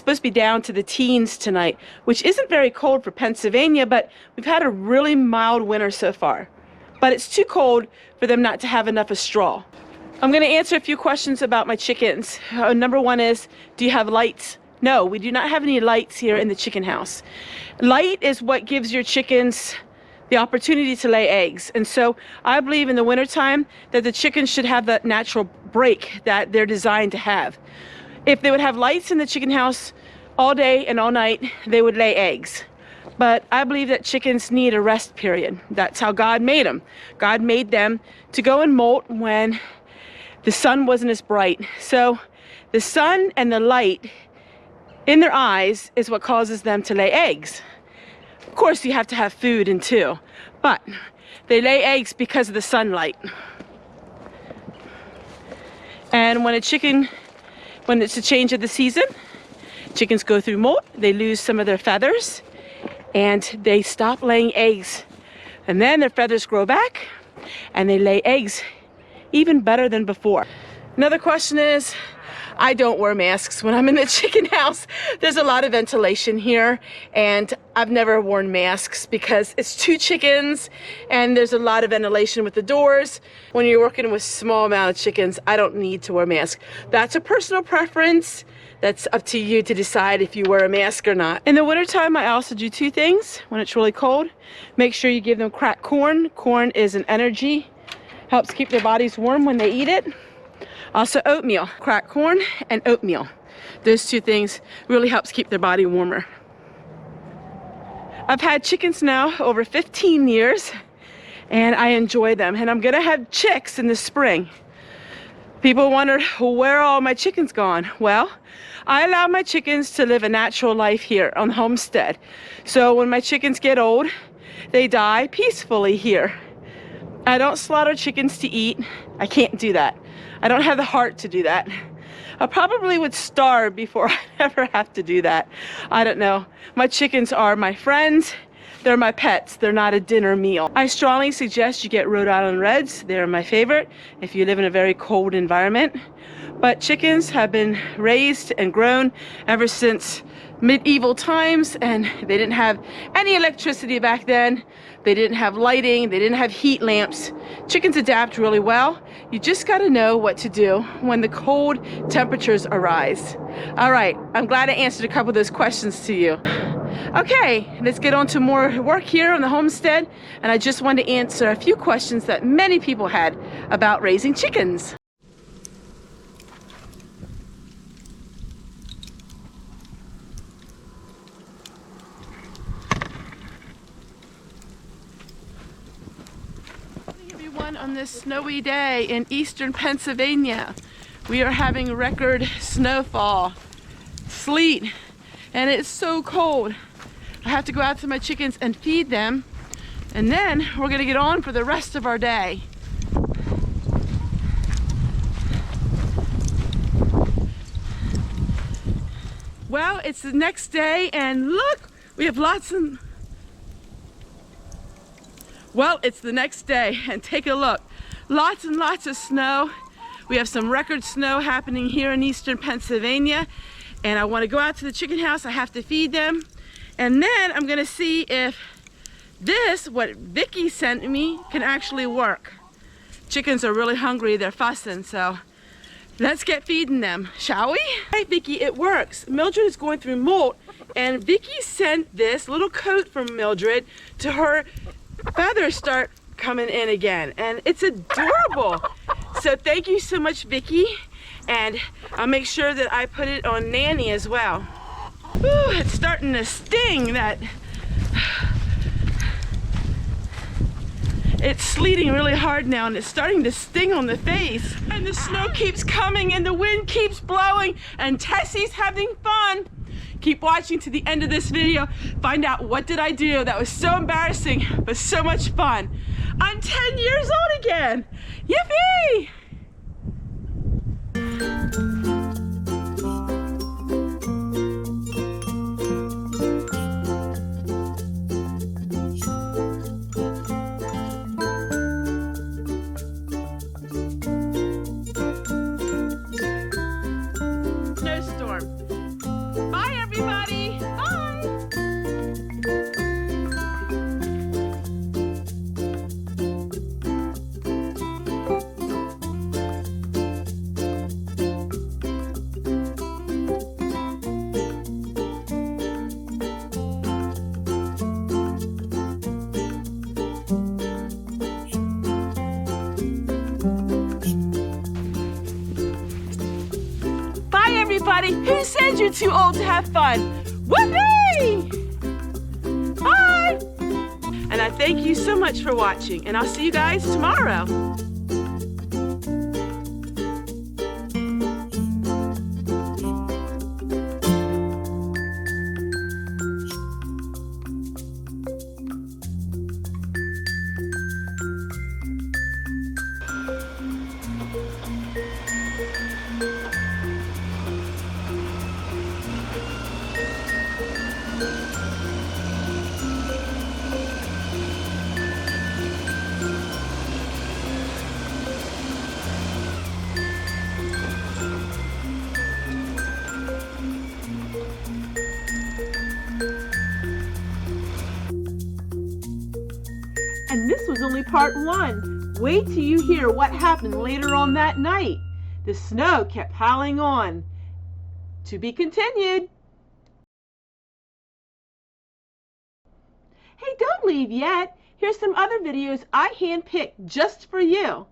supposed to be down to the teens tonight, which isn't very cold for Pennsylvania, but we've had a really mild winter so far. But it's too cold for them not to have enough of straw. I'm going to answer a few questions about my chickens. Number one is, do you have lights? No, we do not have any lights here in the chicken house. Light is what gives your chickens the opportunity to lay eggs. And so I believe in the wintertime that the chickens should have that natural break that they're designed to have. If they would have lights in the chicken house all day and all night, they would lay eggs. But I believe that chickens need a rest period. That's how God made them. God made them to go and molt when the sun wasn't as bright. So the sun and the light in their eyes is what causes them to lay eggs. Of course, you have to have food in too, but they lay eggs because of the sunlight. And when it's a change of the season, chickens go through molt, they lose some of their feathers, and they stop laying eggs. And then their feathers grow back, and they lay eggs even better than before. Another question is, I don't wear masks when I'm in the chicken house. There's a lot of ventilation here, and I've never worn masks because it's 2 chickens and there's a lot of ventilation with the doors. When you're working with small amount of chickens, I don't need to wear a mask. That's a personal preference. That's up to you to decide if you wear a mask or not. In the wintertime, I also do 2 things when it's really cold. Make sure you give them cracked corn. Corn is an energy, helps keep their bodies warm when they eat it. Also oatmeal, cracked corn and oatmeal. Those 2 things really helps keep their body warmer. I've had chickens now over 15 years and I enjoy them, and I'm gonna have chicks in the spring. People wonder, where are all my chickens gone? Well, I allow my chickens to live a natural life here on Homestead. So when my chickens get old, they die peacefully here. I don't slaughter chickens to eat. I can't do that. I don't have the heart to do that. I probably would starve before I ever have to do that. I don't know. My chickens are my friends. They're my pets. They're not a dinner meal. I strongly suggest you get Rhode Island Reds. They're my favorite if you live in a very cold environment. But chickens have been raised and grown ever since medieval times, and they didn't have any electricity back then. They didn't have lighting, they didn't have heat lamps. Chickens adapt really well. You just gotta know what to do when the cold temperatures arise. All right, I'm glad I answered a couple of those questions to you. Okay, let's get on to more work here on the homestead, and I just wanted to answer a few questions that many people had about raising chickens. On this snowy day in eastern Pennsylvania, we are having record snowfall, sleet, and it's so cold. I have to go out to my chickens and feed them, and then we're gonna get on for the rest of our day. Well, it's the next day, and look, we have it's the next day, and take a look. Lots and lots of snow. We have some record snow happening here in eastern Pennsylvania, and I want to go out to the chicken house. I have to feed them, and then I'm gonna see if this, what Vicky sent me, can actually work. Chickens are really hungry, they're fussing, so let's get feeding them, shall we? Hey Vicky, it works. Mildred is going through molt, and Vicky sent this little coat from Mildred to her feathers start coming in again, and it's adorable. So thank you so much, Vicky, and I'll make sure that I put it on Nanny as well. Whew, it's starting to sting. That it's sleeting really hard now, and it's starting to sting on the face, and the snow keeps coming and the wind keeps blowing, and Tessie's having fun. Keep watching to the end of this video. Find out what did I do that was so embarrassing but so much fun. I'm 10 years old again. Yippee! Snowstorm. Bye, everyone. Who says you're too old to have fun? Whoopee! Bye! And I thank you so much for watching, and I'll see you guys tomorrow. And this was only part 1. Wait till you hear what happened later on that night. The snow kept piling on. To be continued. Hey, don't leave yet. Here's some other videos I handpicked just for you.